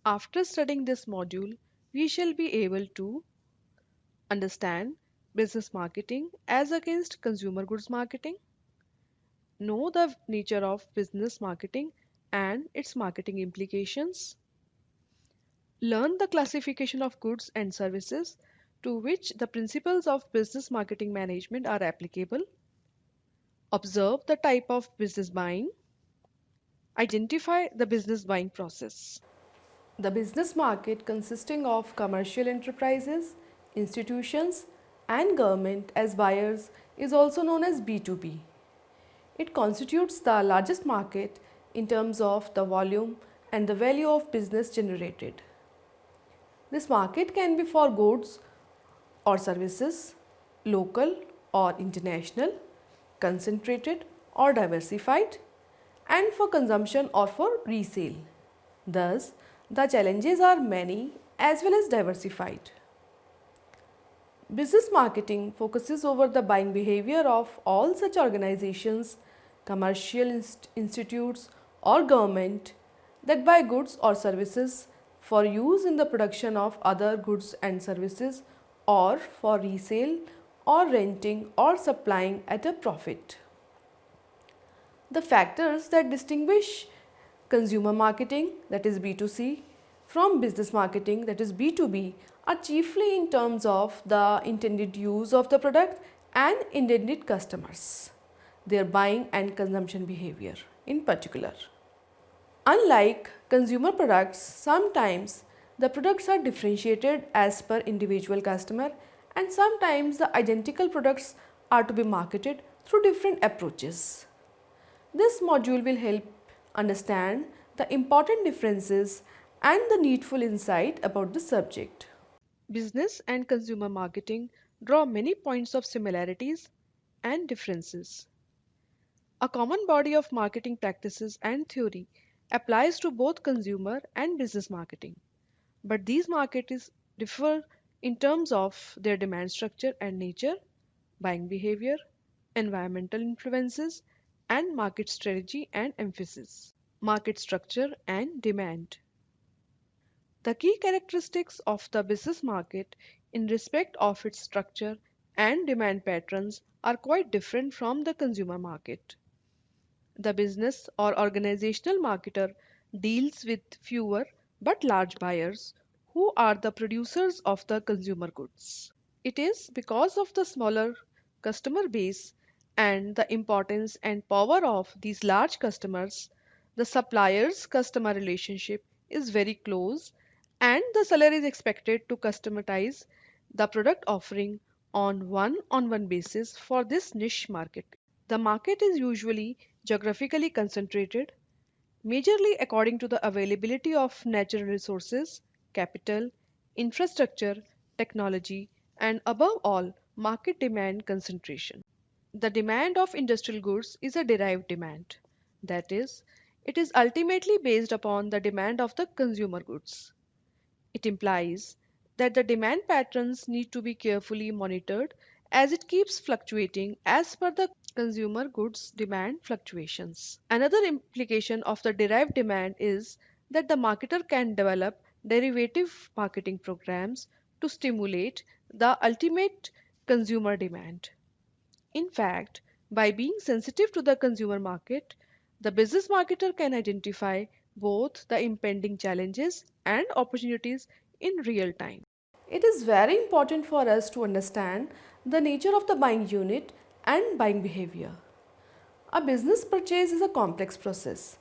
After studying this module, we shall be able to understand business marketing as against consumer goods marketing, know the nature of business marketing and its marketing implications, learn the classification of goods and services to which the principles of business marketing management are applicable, observe the type of business buying, identify the business buying process. The business market consisting of commercial enterprises, institutions, and government as buyers is also known as B2B. It constitutes the largest market in terms of the volume and the value of business generated. This market can be for goods or services, local or international, concentrated or diversified, and for consumption or for resale. Thus, the challenges are many as well as diversified. Business marketing focuses over the buying behavior of all such organizations, commercial institutes, or government that buy goods or services for use in the production of other goods and services or for resale or renting or supplying at a profit. The factors that distinguish consumer marketing, that is B2C, from business marketing, that is B2B, are chiefly in terms of the intended use of the product and intended customers, their buying and consumption behavior in particular. Unlike consumer products, sometimes the products are differentiated as per individual customer, and sometimes the identical products are to be marketed through different approaches. This module will help understand the important differences and the needful insight about the subject. Business and consumer marketing draw many points of similarities and differences. A common body of marketing practices and theory applies to both consumer and business marketing, but these markets differ in terms of their demand structure and nature, buying behavior, environmental influences, and market strategy and emphasis. Market structure and demand. The key characteristics of the business market in respect of its structure and demand patterns are quite different from the consumer market. The business or organizational marketer deals with fewer but large buyers who are the producers of the consumer goods. It is because of the smaller customer base and the importance and power of these large customers, the supplier's customer relationship is very close and the seller is expected to customize the product offering on one-on-one basis for this niche market. The market is usually geographically concentrated, majorly according to the availability of natural resources, capital, infrastructure, technology, and above all, market demand concentration. The demand of industrial goods is a derived demand. That is, it is ultimately based upon the demand of the consumer goods. It implies that the demand patterns need to be carefully monitored as it keeps fluctuating as per the consumer goods demand fluctuations. Another implication of the derived demand is that the marketer can develop derivative marketing programs to stimulate the ultimate consumer demand. In fact, by being sensitive to the consumer market, the business marketer can identify both the impending challenges and opportunities in real time. It is very important for us to understand the nature of the buying unit and buying behavior. A business purchase is a complex process,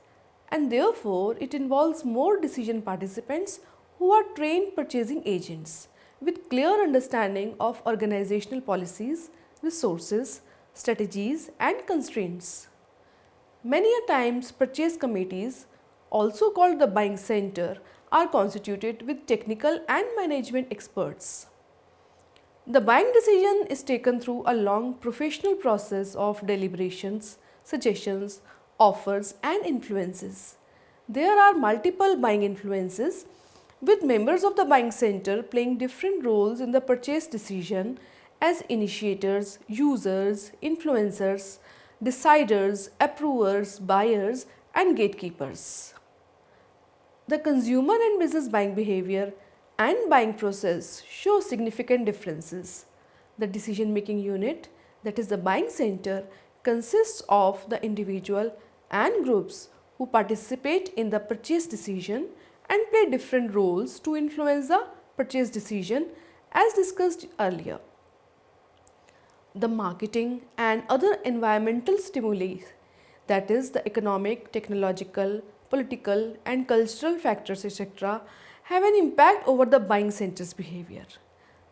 and therefore it involves more decision participants who are trained purchasing agents with clear understanding of organizational policies, resources, strategies, and constraints. Many a times purchase committees, also called the buying center, are constituted with technical and management experts. The buying decision is taken through a long professional process of deliberations, suggestions, offers, and influences. There are multiple buying influences, with members of the buying center playing different roles in the purchase decision as initiators, users, influencers, deciders, approvers, buyers, and gatekeepers. The consumer and business buying behavior and buying process show significant differences. The decision making unit, that is the buying center, consists of the individual and groups who participate in the purchase decision and play different roles to influence the purchase decision as discussed earlier. The marketing and other environmental stimuli, that is the economic, technological, political and cultural factors etc., have an impact over the buying center's behavior.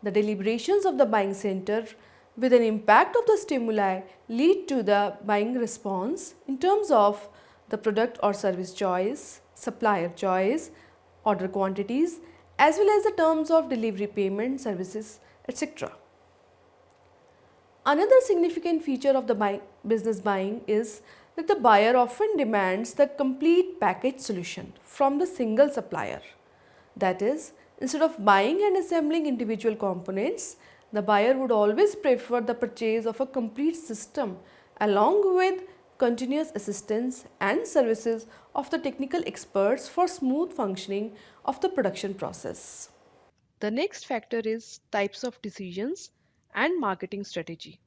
The deliberations of the buying center with an impact of the stimuli lead to the buying response in terms of the product or service choice, supplier choice, order quantities, as well as the terms of delivery payment, services, etc. Another significant feature of the business buying is that the buyer often demands the complete package solution from the single supplier. That is, instead of buying and assembling individual components, the buyer would always prefer the purchase of a complete system along with continuous assistance and services of the technical experts for smooth functioning of the production process. The next factor is types of decisions and marketing strategy.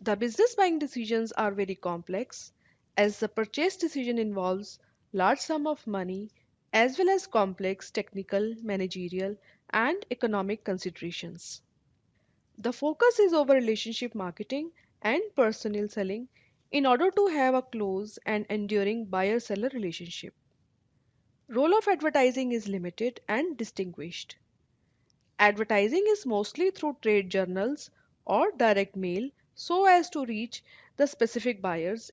The business buying decisions are very complex as the purchase decision involves large sum of money as well as complex technical, managerial and economic considerations. The focus is over relationship marketing and personal selling in order to have a close and enduring buyer-seller relationship. Role of advertising is limited and distinguished. Advertising is mostly through trade journals or direct mail so as to reach the specific buyers.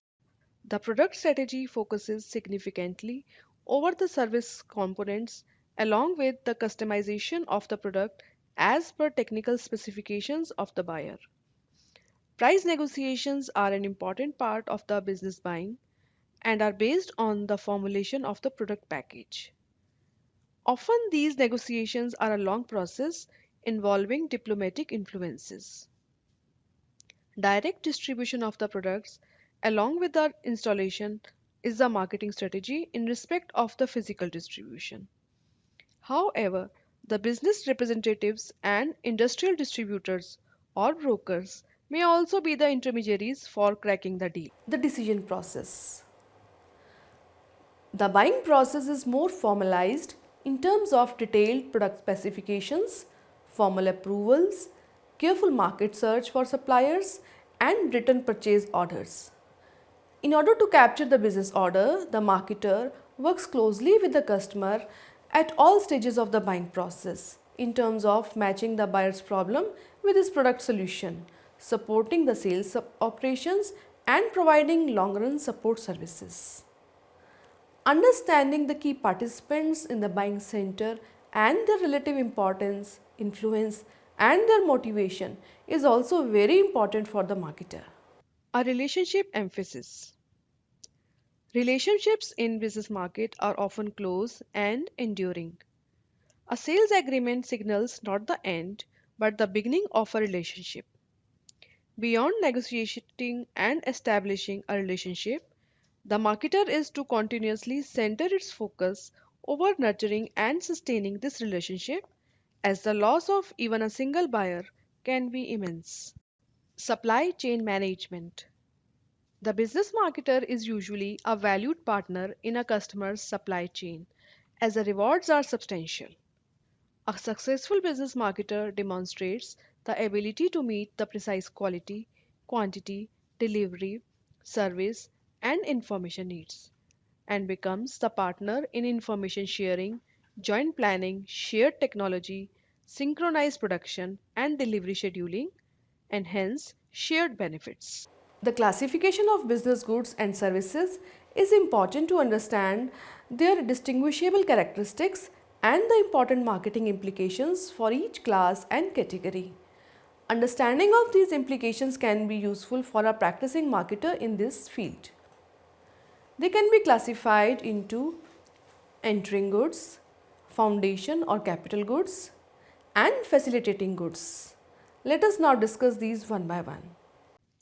The product strategy focuses significantly over the service components along with the customization of the product as per technical specifications of the buyer. Price negotiations are an important part of the business buying and are based on the formulation of the product package. Often these negotiations are a long process involving diplomatic influences. Direct distribution of the products along with the installation is the marketing strategy in respect of the physical distribution. However, the business representatives and industrial distributors or brokers may also be the intermediaries for cracking the deal. The decision process. The buying process is more formalized in terms of detailed product specifications, formal approvals, careful market search for suppliers, and written purchase orders. In order to capture the business order, the marketer works closely with the customer at all stages of the buying process in terms of matching the buyer's problem with his product solution, supporting the sales operations, and providing long run support services. Understanding the key participants in the buying center and their relative importance, influence, and their motivation is also very important for the marketer. A relationship emphasis. Relationships in business market are often close and enduring. A sales agreement signals not the end but the beginning of a relationship. Beyond negotiating and establishing a relationship, the marketer is to continuously center its focus over nurturing and sustaining this relationship as the loss of even a single buyer can be immense. Supply chain management. The business marketer is usually a valued partner in a customer's supply chain as the rewards are substantial. A successful business marketer demonstrates the ability to meet the precise quality, quantity, delivery, service, and information needs, and becomes the partner in information sharing, joint planning, shared technology, synchronized production, and delivery scheduling, and hence shared benefits. The classification of business goods and services is important to understand their distinguishable characteristics and the important marketing implications for each class and category. Understanding of these implications can be useful for a practicing marketer in this field. They can be classified into entering goods, foundation or capital goods, and facilitating goods. Let us now discuss these one by one.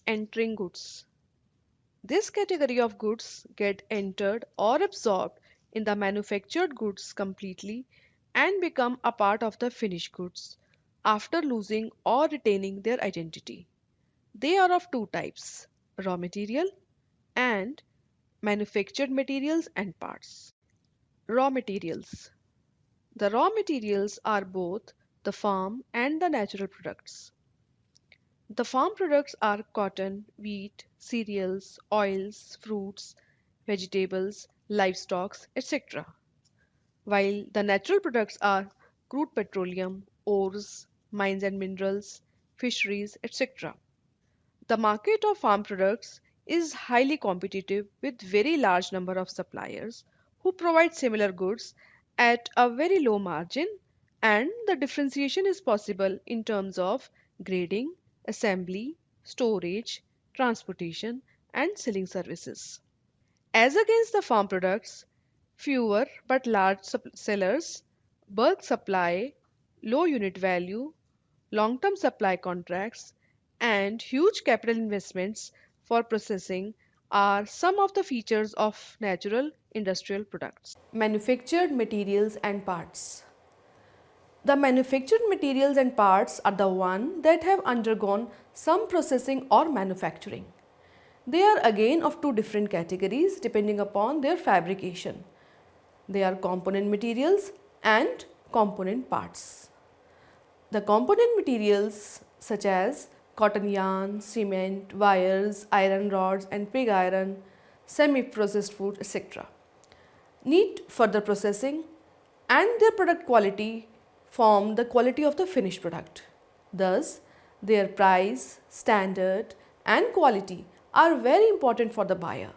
Entering goods. This category of goods get entered or absorbed in the manufactured goods completely and become a part of the finished goods after losing or retaining their identity. They are of two types: raw material and manufactured materials and parts. Raw materials. The raw materials are both the farm and the natural products. The farm products are cotton, wheat, cereals, oils, fruits, vegetables, livestock, etc., while the natural products are crude petroleum, ores, mines and minerals, fisheries, etc. The market of farm products is highly competitive with very large number of suppliers who provide similar goods at a very low margin, and the differentiation is possible in terms of grading, assembly, storage, transportation and selling services. As against the farm products, fewer but large sellers, bulk supply, low unit value, long term supply contracts, and huge capital investments for processing are some of the features of natural industrial products. Manufactured materials and parts. The manufactured materials and parts are the one that have undergone some processing or manufacturing. They are again of two different categories depending upon their fabrication. They are component materials and component parts. The component materials such as cotton yarn, cement, wires, iron rods and pig iron, semi-processed food, etc. need further processing, and their product quality form the quality of the finished product. Thus, their price, standard and quality are very important for the buyer.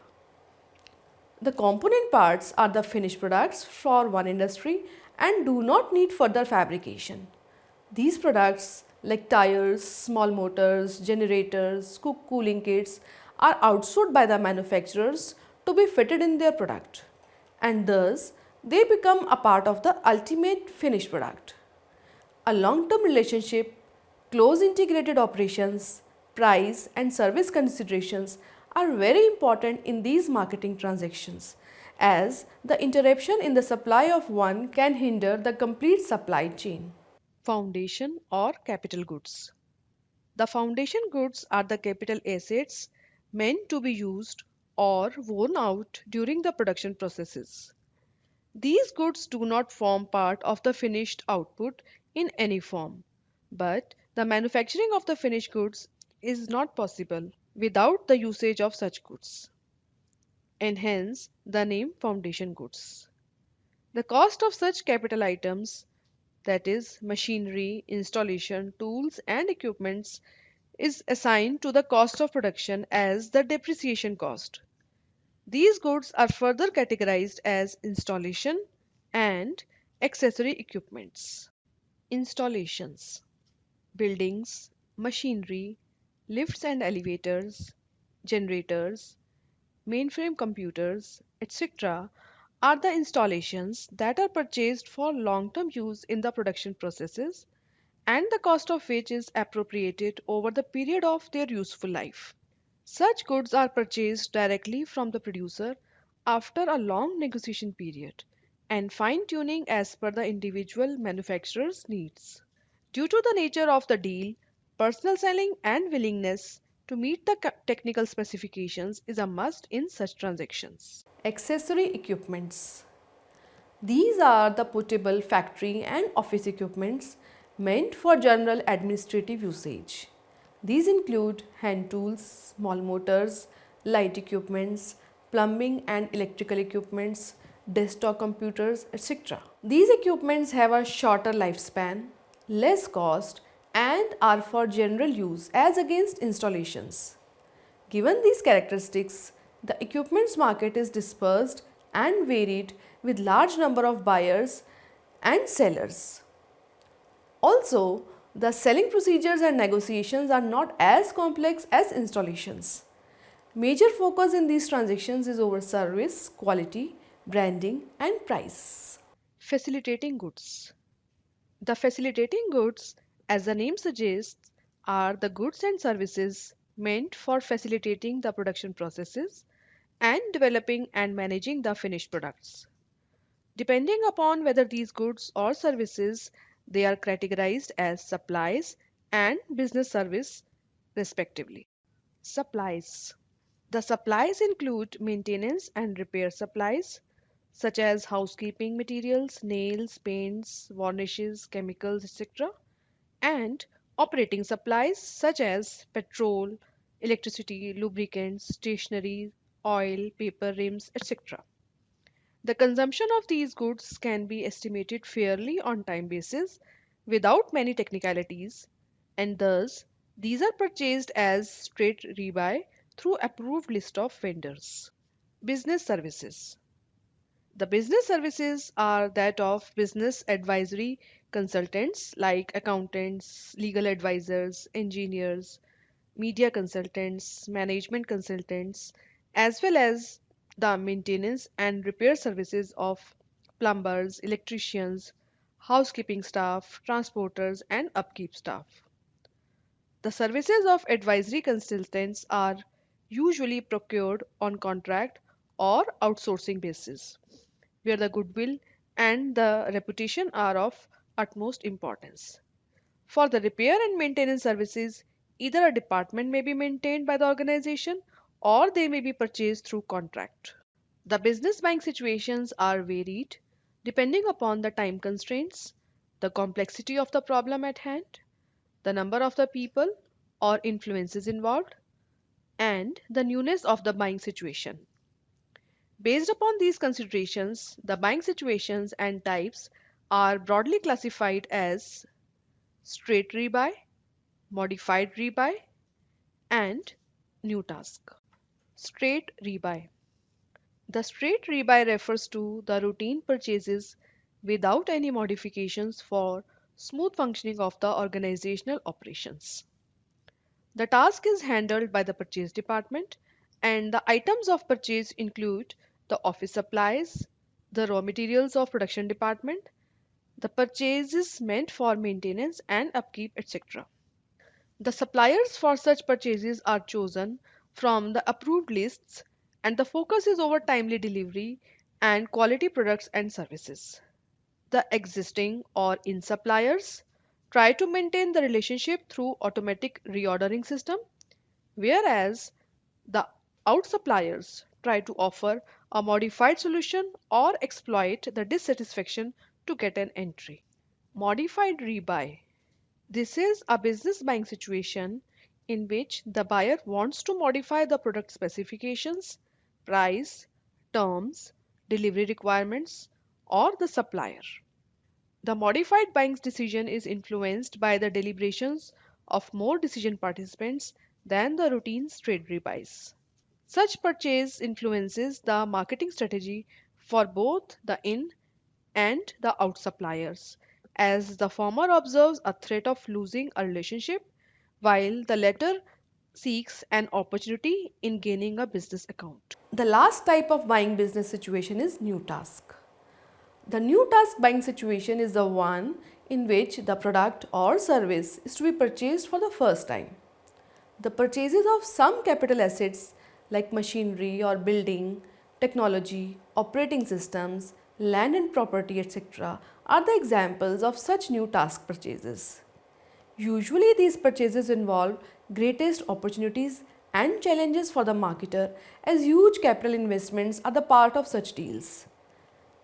The component parts are the finished products for one industry and do not need further fabrication. These products like tires, small motors, generators, cooling kits are outsourced by the manufacturers to be fitted in their product, and thus they become a part of the ultimate finished product. A long-term relationship, close integrated operations, price and service considerations are very important in these marketing transactions, as the interruption in the supply of one can hinder the complete supply chain. Foundation or capital goods. The foundation goods are the capital assets meant to be used or worn out during the production processes. These goods do not form part of the finished output in any form, but the manufacturing of the finished goods is not possible without the usage of such goods, and hence the name foundation goods. The cost of such capital items, that is, machinery, installation, tools, and equipments, is assigned to the cost of production as the depreciation cost. These goods are further categorized as installation and accessory equipments. Installations: buildings, machinery, lifts and elevators, generators, mainframe computers, etc., are the installations that are purchased for long term use in the production processes, and the cost of which is appropriated over the period of their useful life. Such goods are purchased directly from the producer after a long negotiation period and fine tuning as per the individual manufacturer's needs. Due to the nature of the deal, personal selling and willingness to meet the technical specifications is a must in such transactions. Accessory equipments. These are the portable factory and office equipments meant for general administrative usage. These include hand tools, small motors, light equipments, plumbing and electrical equipments, desktop computers, etc. These equipments have a shorter lifespan, less cost, and are for general use as against installations. Given these characteristics, the equipments market is dispersed and varied with large number of buyers and sellers. Also, the selling procedures and negotiations are not as complex as installations. Major focus in these transactions is over service, quality, branding and price. Facilitating goods. The facilitating goods, as the name suggests, are the goods and services meant for facilitating the production processes and developing and managing the finished products. Depending upon whether these goods or services they are categorized as supplies and business service respectively. Supplies. The supplies include maintenance and repair supplies such as housekeeping materials, nails, paints, varnishes, chemicals, etc., and operating supplies such as petrol, electricity, lubricants, stationery, oil, paper, rims, etc. The consumption of these goods can be estimated fairly on time basis without many technicalities, and thus these are purchased as straight rebuy through approved list of vendors. Business services. The business services are that of business advisory consultants like accountants, legal advisors, engineers, media consultants, management consultants, as well as the maintenance and repair services of plumbers, electricians, housekeeping staff, transporters, and upkeep staff. The services of advisory consultants are usually procured on contract or outsourcing basis, where the goodwill and the reputation are of utmost importance. For the repair and maintenance services, either a department may be maintained by the organization or they may be purchased through contract. The business buying situations are varied depending upon the time constraints, the complexity of the problem at hand, the number of the people or influences involved, and the newness of the buying situation. Based upon these considerations, the buying situations and types are broadly classified as straight rebuy, modified rebuy, and new task. Straight rebuy. The straight rebuy refers to the routine purchases without any modifications for smooth functioning of the organizational operations. The task is handled by the purchase department, and the items of purchase include the office supplies, the raw materials of production department, the purchases meant for maintenance and upkeep, etc. The suppliers for such purchases are chosen from the approved lists, and the focus is over timely delivery and quality products and services. The existing or in suppliers try to maintain the relationship through automatic reordering system, whereas the out suppliers try to offer a modified solution or exploit the dissatisfaction to get an entry. Modified rebuy. This is a business buying situation in which the buyer wants to modify the product specifications, price, terms, delivery requirements, or the supplier. The modified buying decision is influenced by the deliberations of more decision participants than the routine straight rebuys. Such purchase influences the marketing strategy for both the in and the out suppliers, as the former observes a threat of losing a relationship, while the latter seeks an opportunity in gaining a business account. The last type of buying business situation is new task. The new task buying situation is the one in which the product or service is to be purchased for the first time. The purchases of some capital assets like machinery or building, technology, operating systems, land and property, etc., are the examples of such new task purchases. Usually, these purchases involve greatest opportunities and challenges for the marketer, as huge capital investments are the part of such deals.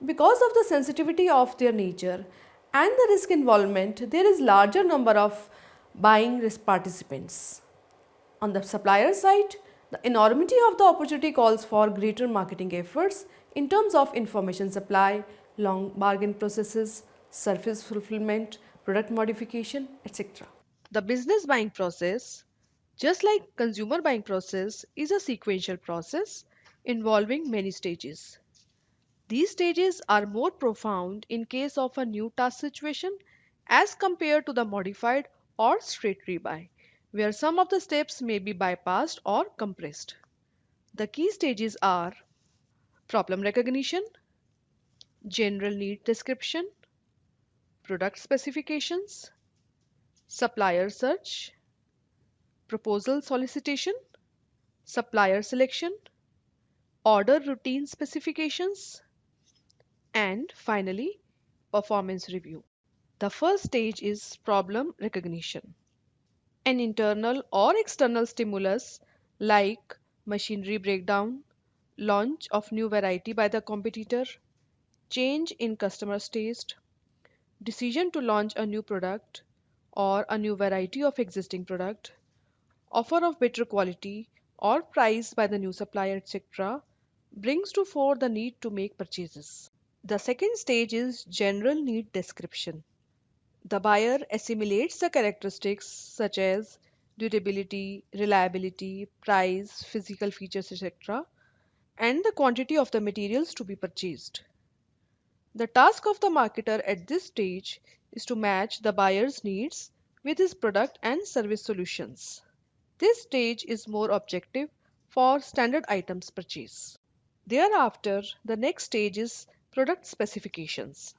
Because of the sensitivity of their nature and the risk involvement, there is larger number of buying risk participants. On the supplier side, the enormity of the opportunity calls for greater marketing efforts in terms of information supply, long bargain processes, service fulfillment, product modification, etc. The business buying process, just like consumer buying process, is a sequential process involving many stages. These stages are more profound in case of a new task situation as compared to the modified or straight rebuy, where some of the steps may be bypassed or compressed. The key stages are problem recognition, general need description, product specifications, supplier search, proposal solicitation, supplier selection, order routine specifications, And finally, performance review. The first stage is problem recognition. An internal or external stimulus like machinery breakdown, launch of new variety by the competitor, change in customers' taste, decision to launch a new product or a new variety of existing product, offer of better quality or price by the new supplier, etc., brings to fore the need to make purchases. The second stage is general need description. The buyer assimilates the characteristics such as durability, reliability, price, physical features, etc., and the quantity of the materials to be purchased. The task of the marketer at this stage is to match the buyer's needs with his product and service solutions. This stage is more objective for standard items purchase. Thereafter, the next stage is product specifications.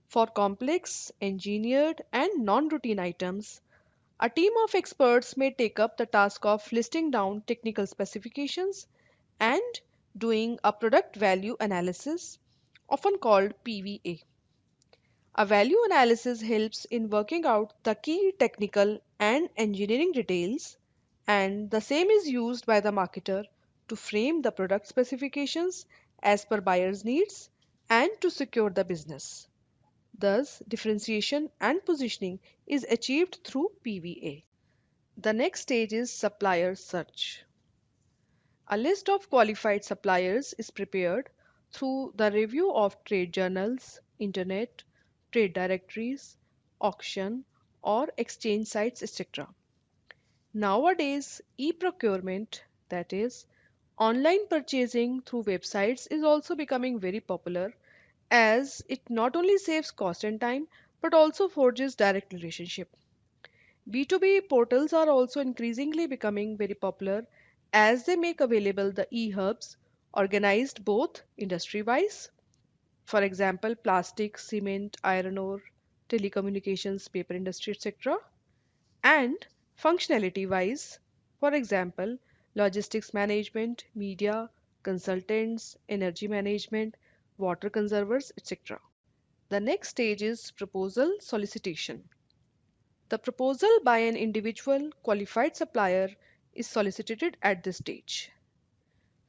For complex, engineered, and non routine items, a team of experts may take up the task of listing down technical specifications and doing a product value analysis, often called PVA. A value analysis helps in working out the key technical and engineering details, and the same is used by the marketer to frame the product specifications as per buyer's needs and to secure the business. Thus, differentiation and positioning is achieved through PVA. The next stage is supplier search. A list of qualified suppliers is prepared through the review of trade journals, internet, trade directories, auction, or exchange sites, etc. Nowadays, e-procurement, that is, online purchasing through websites, is also becoming very popular as it not only saves cost and time but also forges direct relationship. B2B portals are also increasingly becoming very popular as they make available the e-hubs organized both industry-wise, for example, plastic, cement, iron ore, telecommunications, paper industry, etc., and functionality-wise, for example, logistics management, media, consultants, energy management, water conservers, etc. The next stage is proposal solicitation. The proposal by an individual qualified supplier is solicited at this stage.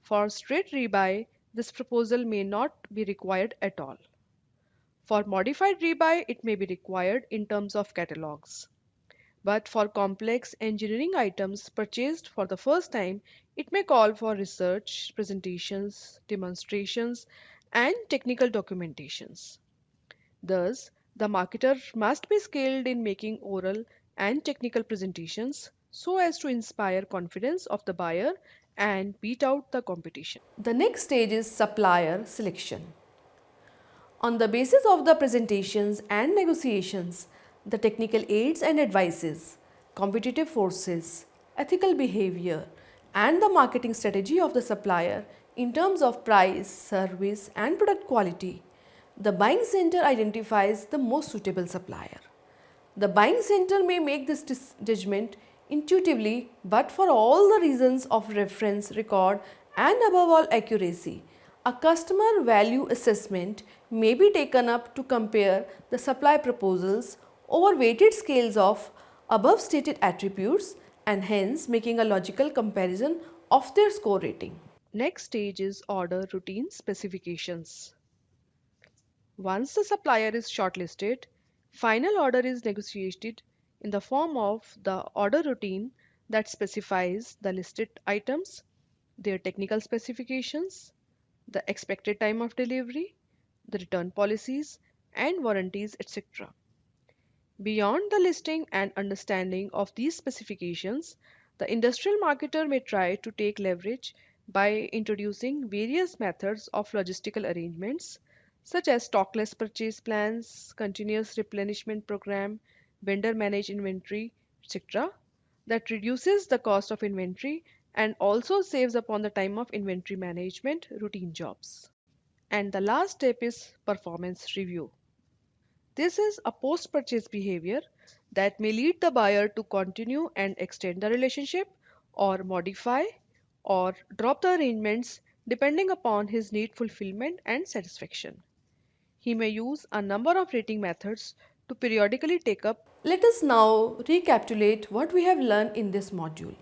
For straight rebuy, this proposal may not be required at all. For modified rebuy, it may be required in terms of catalogs. But for complex engineering items purchased for the first time, it may call for research, presentations, demonstrations, and technical documentations. Thus, the marketer must be skilled in making oral and technical presentations so as to inspire confidence of the buyer and beat out the competition. The next stage is supplier selection. On the basis of the presentations and negotiations, the technical aids and advices, competitive forces, ethical behavior, and the marketing strategy of the supplier in terms of price, service, and product quality, the buying center identifies the most suitable supplier. The buying center may make this judgment intuitively, but for all the reasons of reference, record, and above all accuracy, a customer value assessment may be taken up to compare the supply proposals over weighted scales of above stated attributes and hence making a logical comparison of their score rating. Next stage is order routine specifications. Once the supplier is shortlisted, final order is negotiated in the form of the order routine that specifies the listed items, their technical specifications, the expected time of delivery, the return policies, and warranties, etc. Beyond the listing and understanding of these specifications, the industrial marketer may try to take leverage by introducing various methods of logistical arrangements such as stockless purchase plans, continuous replenishment program, vendor managed inventory, etc. that reduces the cost of inventory and also saves upon the time of inventory management routine jobs. And the last step is performance review. This is a post purchase behavior that may lead the buyer to continue and extend the relationship or modify or drop the arrangements depending upon his need fulfillment and satisfaction. He may use a number of rating methods to periodically take up. Let us now recapitulate what we have learned in this module.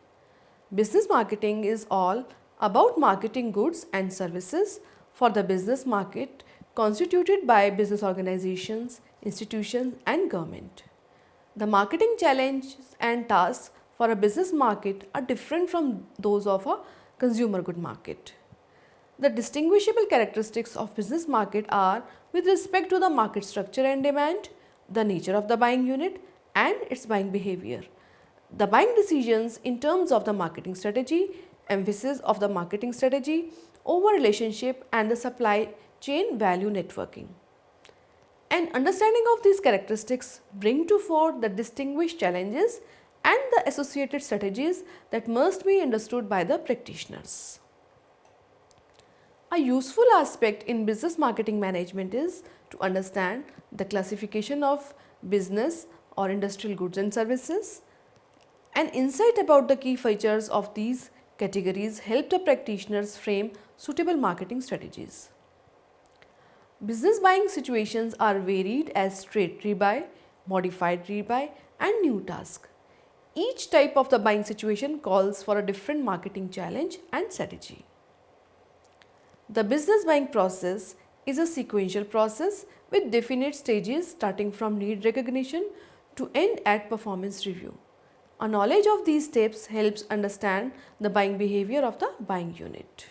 Business marketing is all about marketing goods and services for the business market constituted by business organizations, institutions, and government. The marketing challenges and tasks for a business market are different from those of a consumer good market. The distinguishable characteristics of business market are with respect to the market structure and demand, the nature of the buying unit and its buying behavior. The buying decisions in terms of the marketing strategy, emphasis of the marketing strategy over relationship and the supply chain value networking. An understanding of these characteristics bring to fore the distinguished challenges and the associated strategies that must be understood by the practitioners. A useful aspect in business marketing management is to understand the classification of business or industrial goods and services. An insight about the key features of these categories help the practitioners frame suitable marketing strategies. Business buying situations are varied as straight rebuy, modified rebuy, and new task. Each type of the buying situation calls for a different marketing challenge and strategy. The business buying process is a sequential process with definite stages starting from need recognition to end at performance review. A knowledge of these steps helps understand the buying behavior of the buying unit.